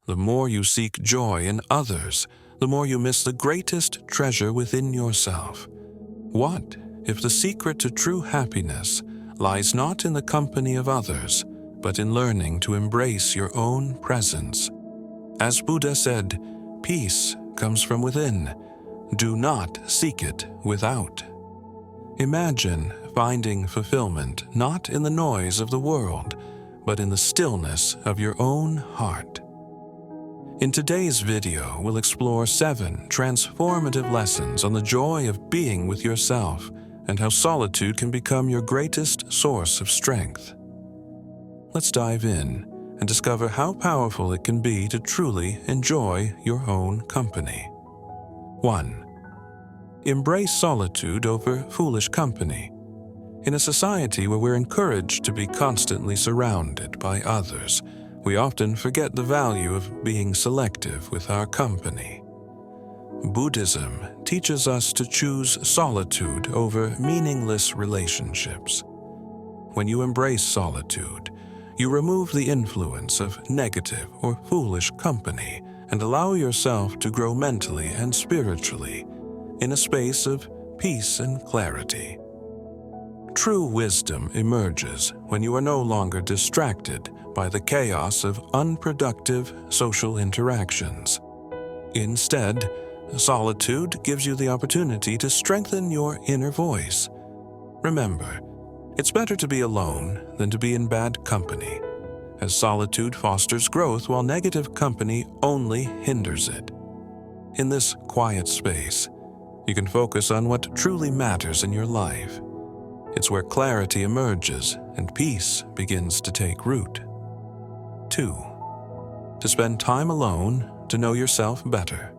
The more you seek joy in others, the more you miss the greatest treasure within yourself. What if the secret to true happiness lies not in the company of others, but in learning to embrace your own presence? As Buddha said, peace comes from within. Do not seek it without. Imagine finding fulfillment not in the noise of the world, but in the stillness of your own heart. In today's video, we'll explore 7 transformative lessons on the joy of being with yourself and how solitude can become your greatest source of strength. Let's dive in and discover how powerful it can be to truly enjoy your own company. 1. Embrace solitude over foolish company. In a society where we're encouraged to be constantly surrounded by others, we often forget the value of being selective with our company. Buddhism teaches us to choose solitude over meaningless relationships. When you embrace solitude, you remove the influence of negative or foolish company and allow yourself to grow mentally and spiritually in a space of peace and clarity. True wisdom emerges when you are no longer distracted by the chaos of unproductive social interactions. Instead, solitude gives you the opportunity to strengthen your inner voice. Remember, it's better to be alone than to be in bad company, as solitude fosters growth while negative company only hinders it. In this quiet space, you can focus on what truly matters in your life. It's where clarity emerges and peace begins to take root. 2. To spend time alone to know yourself better.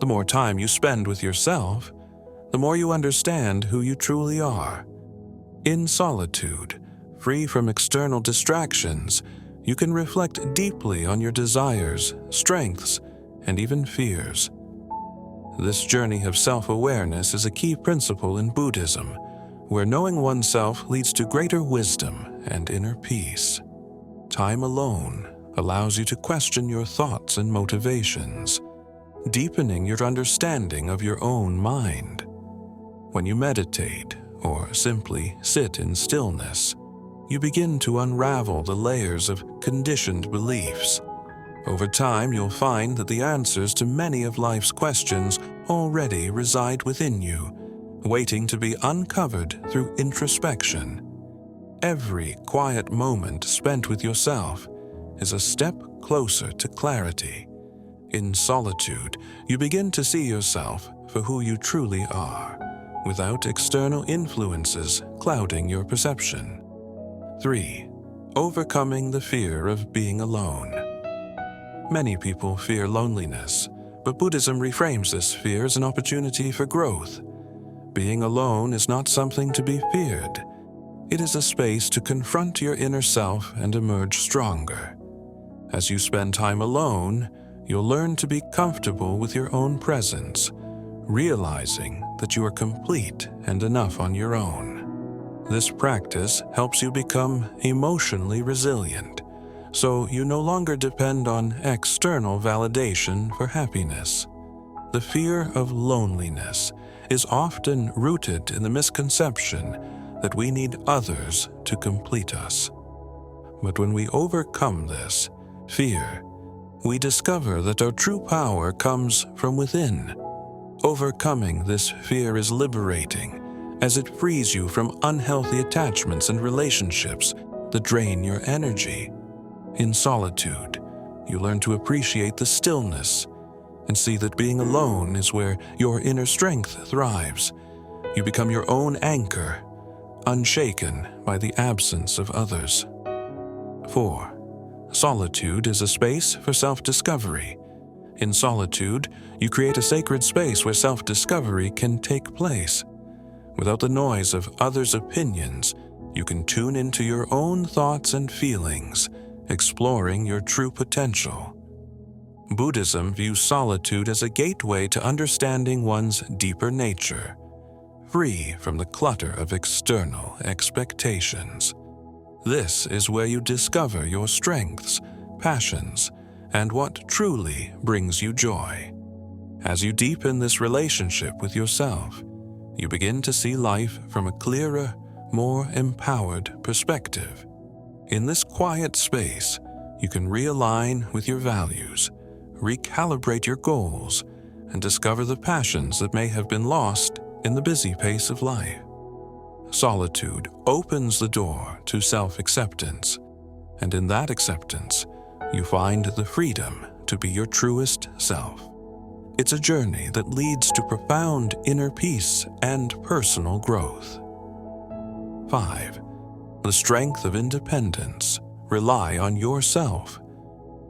The more time you spend with yourself, the more you understand who you truly are. In solitude, free from external distractions, you can reflect deeply on your desires, strengths, and even fears. This journey of self-awareness is a key principle in Buddhism, where knowing oneself leads to greater wisdom and inner peace. Time alone allows you to question your thoughts and motivations, deepening your understanding of your own mind. When you meditate or simply sit in stillness, you begin to unravel the layers of conditioned beliefs. Over time, you'll find that the answers to many of life's questions already reside within you, waiting to be uncovered through introspection. Every quiet moment spent with yourself is a step closer to clarity. In solitude, you begin to see yourself for who you truly are, without external influences clouding your perception. 3. Overcoming the fear of being alone. Many people fear loneliness, but Buddhism reframes this fear as an opportunity for growth. Being alone is not something to be feared. It is a space to confront your inner self and emerge stronger. As you spend time alone, you'll learn to be comfortable with your own presence, realizing that you are complete and enough on your own. This practice helps you become emotionally resilient, so you no longer depend on external validation for happiness. The fear of loneliness is often rooted in the misconception that we need others to complete us. But when we overcome this fear, we discover that our true power comes from within. Overcoming this fear is liberating, as it frees you from unhealthy attachments and relationships that drain your energy. In solitude, you learn to appreciate the stillness and see that being alone is where your inner strength thrives. You become your own anchor, unshaken by the absence of others. 4. Solitude is a space for self-discovery. In solitude, you create a sacred space where self-discovery can take place. Without the noise of others' opinions, you can tune into your own thoughts and feelings, exploring your true potential. Buddhism views solitude as a gateway to understanding one's deeper nature, free from the clutter of external expectations. This is where you discover your strengths, passions, and what truly brings you joy. As you deepen this relationship with yourself, you begin to see life from a clearer, more empowered perspective. In this quiet space, you can realign with your values, recalibrate your goals, and discover the passions that may have been lost in the busy pace of life. Solitude opens the door to self-acceptance, and in that acceptance, you find the freedom to be your truest self. It's a journey that leads to profound inner peace and personal growth. 5. The strength of independence. Rely on yourself.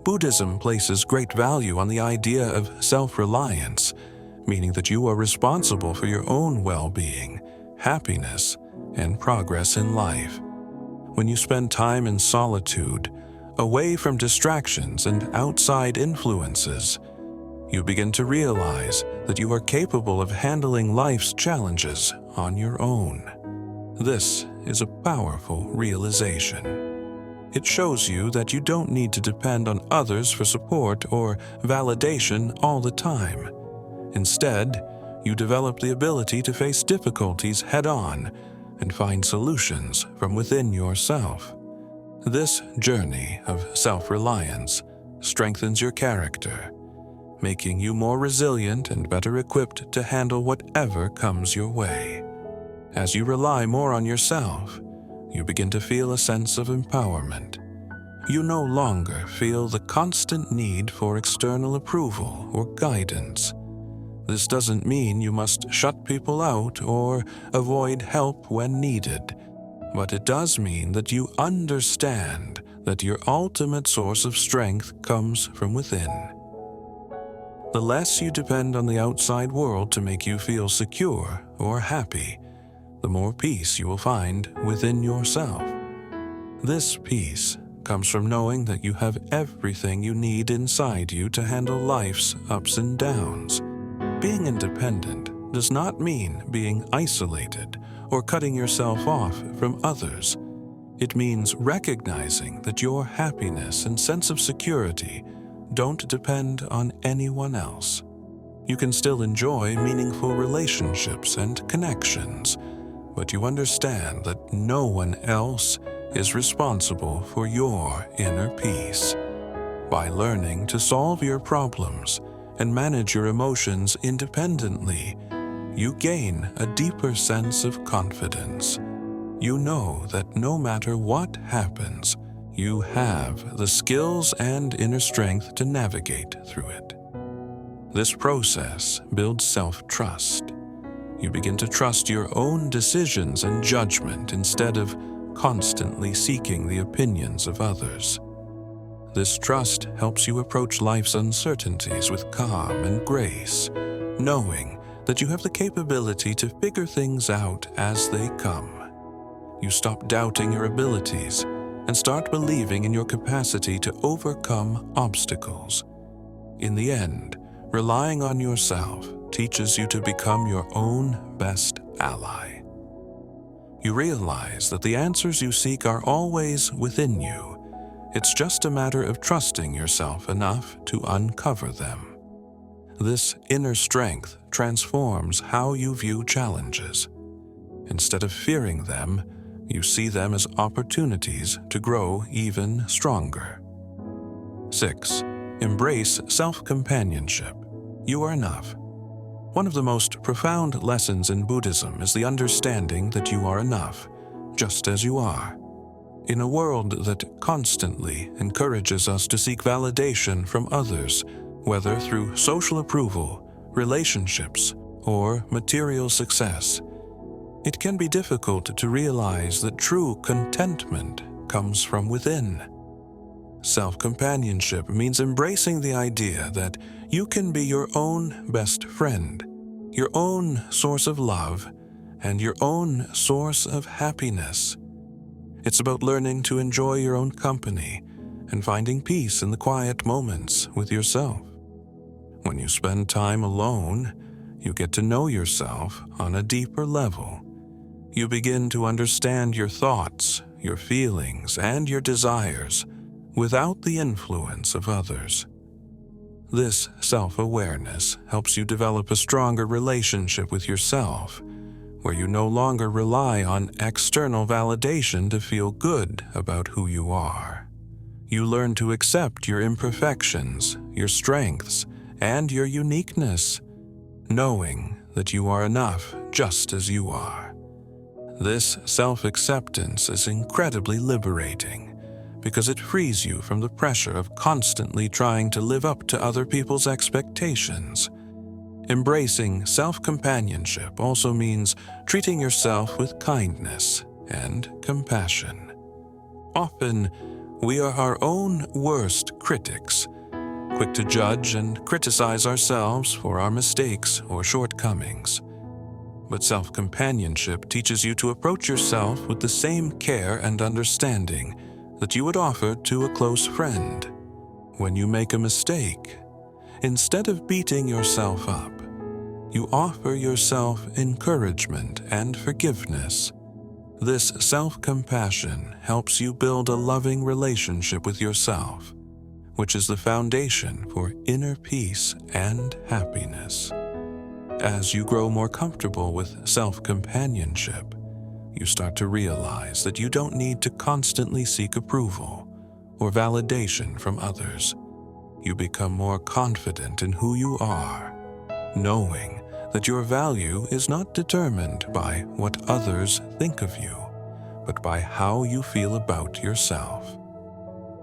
Buddhism places great value on the idea of self-reliance, meaning that you are responsible for your own well-being, happiness, and progress in life. When you spend time in solitude, away from distractions and outside influences, you begin to realize that you are capable of handling life's challenges on your own. This is a powerful realization. It shows you that you don't need to depend on others for support or validation all the time. Instead, you develop the ability to face difficulties head-on and find solutions from within yourself. This journey of self-reliance strengthens your character, making you more resilient and better equipped to handle whatever comes your way. As you rely more on yourself, you begin to feel a sense of empowerment. You no longer feel the constant need for external approval or guidance. This doesn't mean you must shut people out or avoid help when needed, but it does mean that you understand that your ultimate source of strength comes from within. The less you depend on the outside world to make you feel secure or happy, the more peace you will find within yourself. This peace comes from knowing that you have everything you need inside you to handle life's ups and downs. Being independent does not mean being isolated or cutting yourself off from others. It means recognizing that your happiness and sense of security don't depend on anyone else. You can still enjoy meaningful relationships and connections, but you understand that no one else is responsible for your inner peace. By learning to solve your problems and manage your emotions independently, you gain a deeper sense of confidence. You know that no matter what happens, you have the skills and inner strength to navigate through it. This process builds self-trust. You begin to trust your own decisions and judgment instead of constantly seeking the opinions of others. This trust helps you approach life's uncertainties with calm and grace, knowing that you have the capability to figure things out as they come. You stop doubting your abilities and start believing in your capacity to overcome obstacles. In the end, relying on yourself teaches you to become your own best ally. You realize that the answers you seek are always within you. It's just a matter of trusting yourself enough to uncover them. This inner strength transforms how you view challenges. Instead of fearing them, you see them as opportunities to grow even stronger. 6. Embrace self-companionship. You are enough. One of the most profound lessons in Buddhism is the understanding that you are enough, just as you are. In a world that constantly encourages us to seek validation from others, whether through social approval, relationships, or material success, it can be difficult to realize that true contentment comes from within. Self-companionship means embracing the idea that you can be your own best friend, your own source of love, and your own source of happiness. It's about learning to enjoy your own company and finding peace in the quiet moments with yourself. When you spend time alone, you get to know yourself on a deeper level. You begin to understand your thoughts, your feelings, and your desires without the influence of others. This self-awareness helps you develop a stronger relationship with yourself, where you no longer rely on external validation to feel good about who you are. You learn to accept your imperfections, your strengths, and your uniqueness, knowing that you are enough just as you are. This self-acceptance is incredibly liberating because it frees you from the pressure of constantly trying to live up to other people's expectations. Embracing self-companionship also means treating yourself with kindness and compassion. Often, we are our own worst critics, quick to judge and criticize ourselves for our mistakes or shortcomings. But self-companionship teaches you to approach yourself with the same care and understanding that you would offer to a close friend. When you make a mistake, instead of beating yourself up, you offer yourself encouragement and forgiveness. This self-compassion helps you build a loving relationship with yourself, which is the foundation for inner peace and happiness. As you grow more comfortable with self-companionship, you start to realize that you don't need to constantly seek approval or validation from others. You become more confident in who you are, knowing that your value is not determined by what others think of you, but by how you feel about yourself.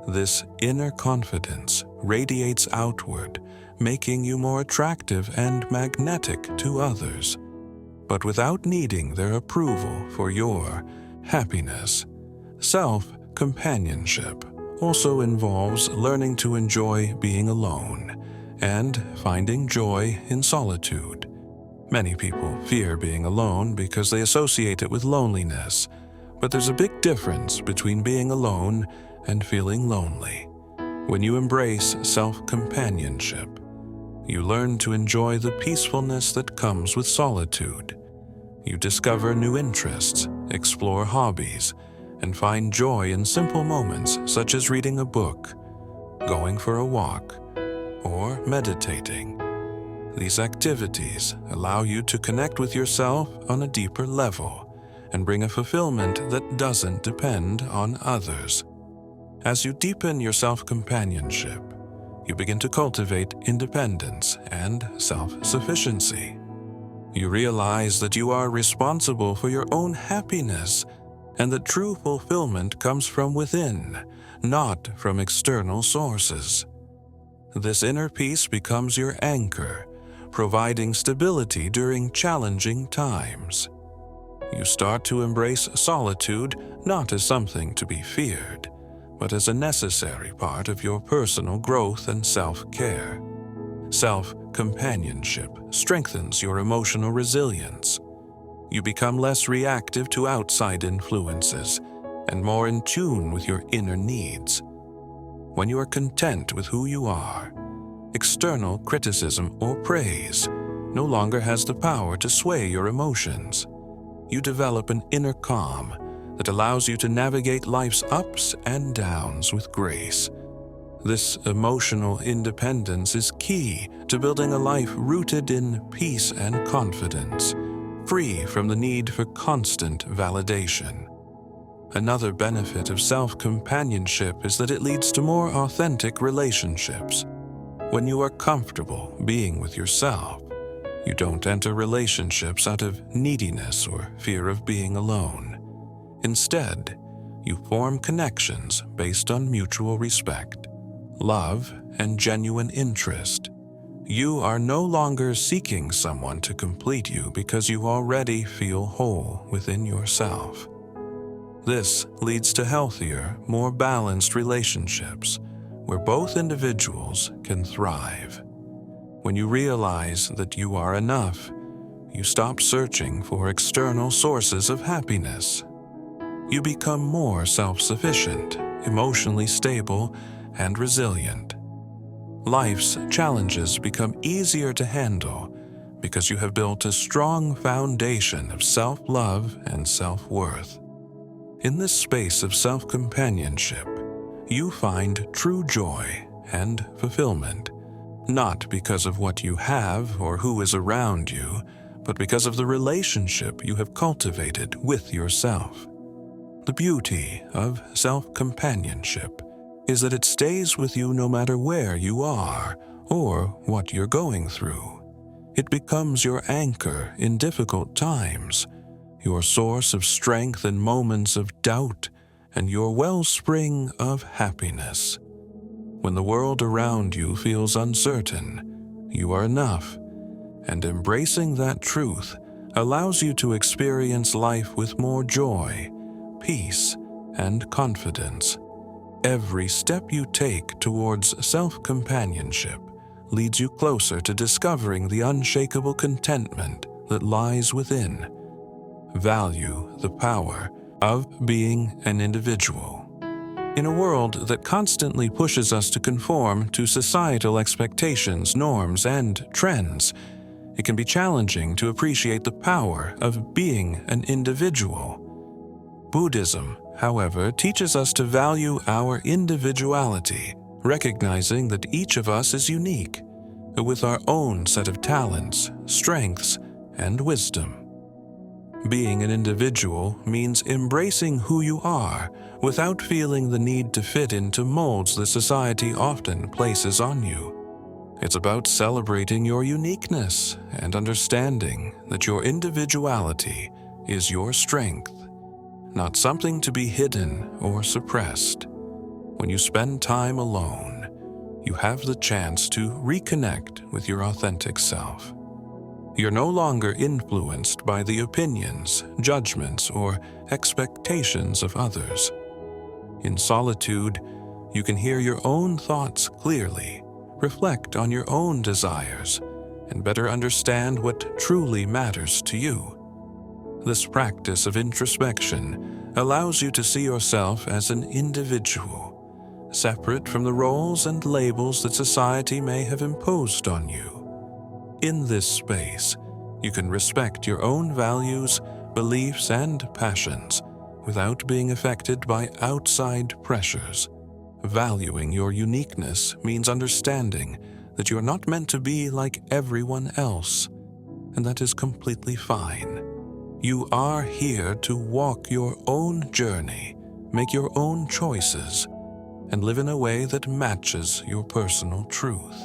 This inner confidence radiates outward, making you more attractive and magnetic to others, but without needing their approval for your happiness. Self-companionship also involves learning to enjoy being alone and finding joy in solitude. Many people fear being alone because they associate it with loneliness, but there's a big difference between being alone and feeling lonely. When you embrace self-companionship, you learn to enjoy the peacefulness that comes with solitude. You discover new interests, explore hobbies, and find joy in simple moments such as reading a book, going for a walk, or meditating. These activities allow you to connect with yourself on a deeper level and bring a fulfillment that doesn't depend on others. As you deepen your self-companionship, you begin to cultivate independence and self-sufficiency. You realize that you are responsible for your own happiness and that true fulfillment comes from within, not from external sources. This inner peace becomes your anchor, providing stability during challenging times. You start to embrace solitude not as something to be feared, but as a necessary part of your personal growth and self-care. Self-companionship strengthens your emotional resilience. You become less reactive to outside influences and more in tune with your inner needs. When you are content with who you are, external criticism or praise no longer has the power to sway your emotions. You develop an inner calm that allows you to navigate life's ups and downs with grace. This emotional independence is key to building a life rooted in peace and confidence, free from the need for constant validation. Another benefit of self-companionship is that it leads to more authentic relationships. When you are comfortable being with yourself, you don't enter relationships out of neediness or fear of being alone. Instead, you form connections based on mutual respect, love, and genuine interest. You are no longer seeking someone to complete you because you already feel whole within yourself. This leads to healthier, more balanced relationships where both individuals can thrive. When you realize that you are enough, you stop searching for external sources of happiness. You become more self-sufficient, emotionally stable, and resilient. Life's challenges become easier to handle because you have built a strong foundation of self-love and self-worth. In this space of self-companionship, you find true joy and fulfillment, not because of what you have or who is around you, but because of the relationship you have cultivated with yourself. The beauty of self-companionship is that it stays with you no matter where you are or what you're going through. It becomes your anchor in difficult times, your source of strength in moments of doubt, and your wellspring of happiness. When the world around you feels uncertain, you are enough, and embracing that truth allows you to experience life with more joy, peace, and confidence. Every step you take towards self-companionship leads you closer to discovering the unshakable contentment that lies within. Value the power of being an individual. In a world that constantly pushes us to conform to societal expectations, norms, and trends, it can be challenging to appreciate the power of being an individual. Buddhism, however, teaches us to value our individuality, recognizing that each of us is unique, with our own set of talents, strengths, and wisdom. Being an individual means embracing who you are without feeling the need to fit into molds that society often places on you. It's about celebrating your uniqueness and understanding that your individuality is your strength, not something to be hidden or suppressed. When you spend time alone, you have the chance to reconnect with your authentic self. You're no longer influenced by the opinions, judgments, or expectations of others. In solitude, you can hear your own thoughts clearly, reflect on your own desires, and better understand what truly matters to you. This practice of introspection allows you to see yourself as an individual, separate from the roles and labels that society may have imposed on you. In this space, you can respect your own values, beliefs, and passions without being affected by outside pressures. Valuing your uniqueness means understanding that you're not meant to be like everyone else, and that is completely fine. You are here to walk your own journey, make your own choices, and live in a way that matches your personal truth.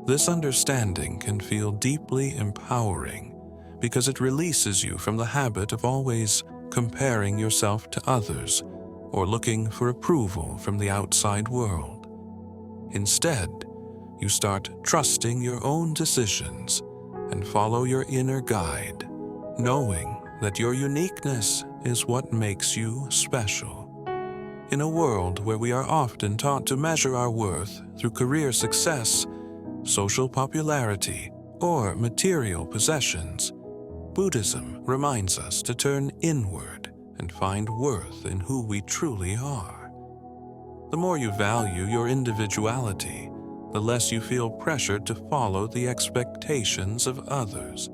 This understanding can feel deeply empowering because it releases you from the habit of always comparing yourself to others or looking for approval from the outside world. Instead, you start trusting your own decisions and follow your inner guide, knowing that your uniqueness is what makes you special. In a world where we are often taught to measure our worth through career success, social popularity, or material possessions, Buddhism reminds us to turn inward and find worth in who we truly are. The more you value your individuality, the less you feel pressured to follow the expectations of others.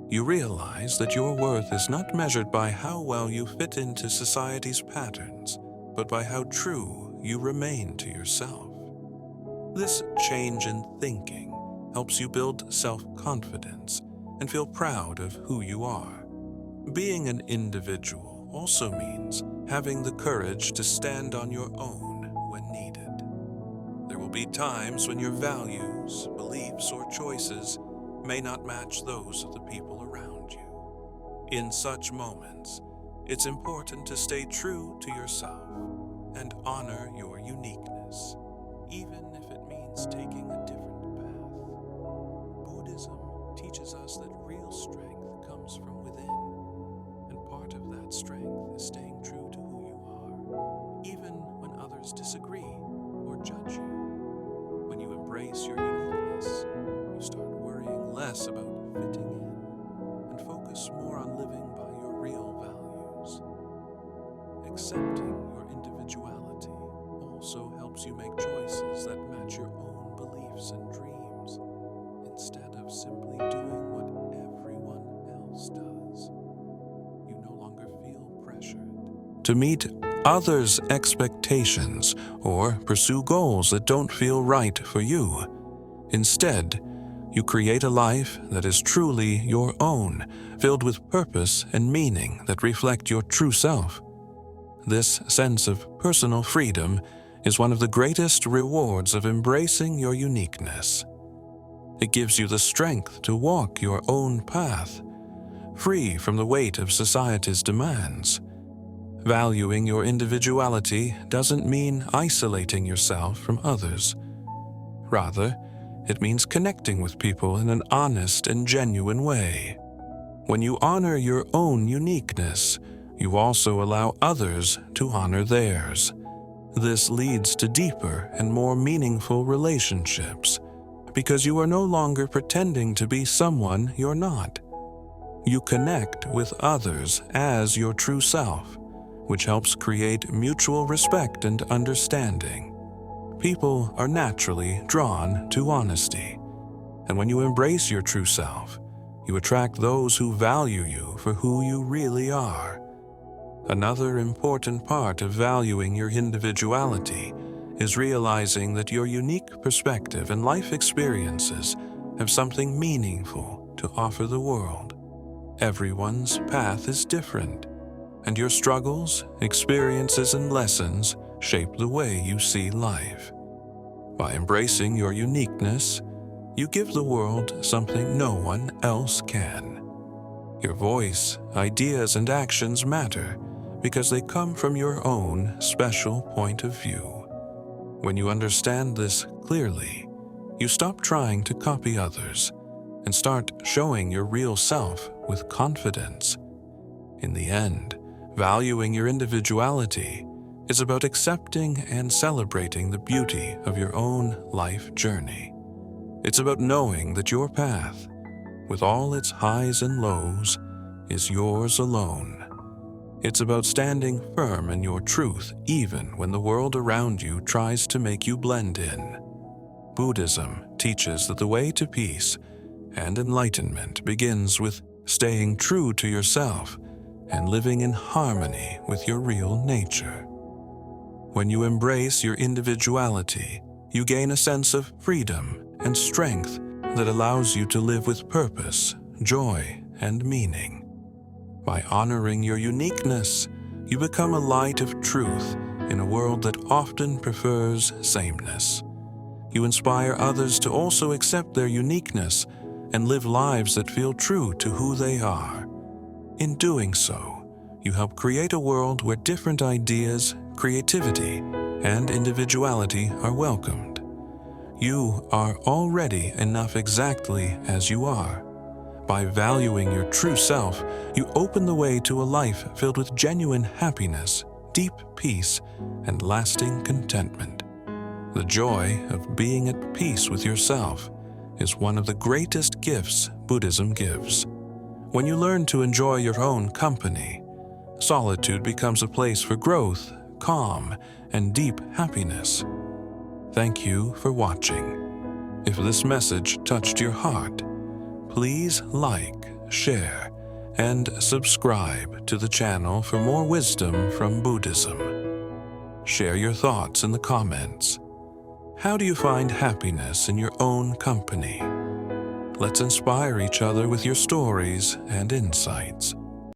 You realize that your worth is not measured by how well you fit into society's patterns, but by how true you remain to yourself. This change in thinking helps you build self-confidence and feel proud of who you are. Being an individual also means having the courage to stand on your own when needed. There will be times when your values, beliefs, or choices may not match those of the people around you. In such moments, it's important to stay true to yourself and honor your uniqueness, even if it means taking a different path. Buddhism teaches us that real strength comes from within, and part of that strength is staying true to who you are, even when others disagree or judge you. When you embrace your uniqueness, you start worrying less about fitting in and focus more on living by your real values. Accepting your individuality also helps you make choices that match your own beliefs and dreams, instead of simply doing what everyone else does. You no longer feel pressured to meet others' expectations or pursue goals that don't feel right for you. Instead, you create a life that is truly your own, filled with purpose and meaning that reflect your true self. This sense of personal freedom is one of the greatest rewards of embracing your uniqueness. It gives you the strength to walk your own path, free from the weight of society's demands. Valuing your individuality doesn't mean isolating yourself from others. Rather, it means connecting with people in an honest and genuine way. When you honor your own uniqueness, you also allow others to honor theirs. This leads to deeper and more meaningful relationships, because you are no longer pretending to be someone you're not. You connect with others as your true self, which helps create mutual respect and understanding. People are naturally drawn to honesty, and when you embrace your true self, you attract those who value you for who you really are. Another important part of valuing your individuality is realizing that your unique perspective and life experiences have something meaningful to offer the world. Everyone's path is different, and your struggles, experiences, and lessons shape the way you see life. By embracing your uniqueness, you give the world something no one else can. Your voice, ideas, and actions matter because they come from your own special point of view. When you understand this clearly, you stop trying to copy others and start showing your real self with confidence. In the end, valuing your individuality is about accepting and celebrating the beauty of your own life journey. It's about knowing that your path, with all its highs and lows, is yours alone. It's about standing firm in your truth even when the world around you tries to make you blend in. Buddhism teaches that the way to peace and enlightenment begins with staying true to yourself and living in harmony with your real nature. When you embrace your individuality, you gain a sense of freedom and strength that allows you to live with purpose, joy, and meaning. By honoring your uniqueness, you become a light of truth in a world that often prefers sameness. You inspire others to also accept their uniqueness and live lives that feel true to who they are. In doing so, you help create a world where different ideas, creativity, and individuality are welcomed. You are already enough exactly as you are. By valuing your true self, you open the way to a life filled with genuine happiness, deep peace, and lasting contentment. The joy of being at peace with yourself is one of the greatest gifts Buddhism gives. When you learn to enjoy your own company, solitude becomes a place for growth, calm, and deep happiness. Thank you for watching. If this message touched your heart, please like, share, and subscribe to the channel for more wisdom from Buddhism. Share your thoughts in the comments. How do you find happiness in your own company? Let's inspire each other with your stories and insights.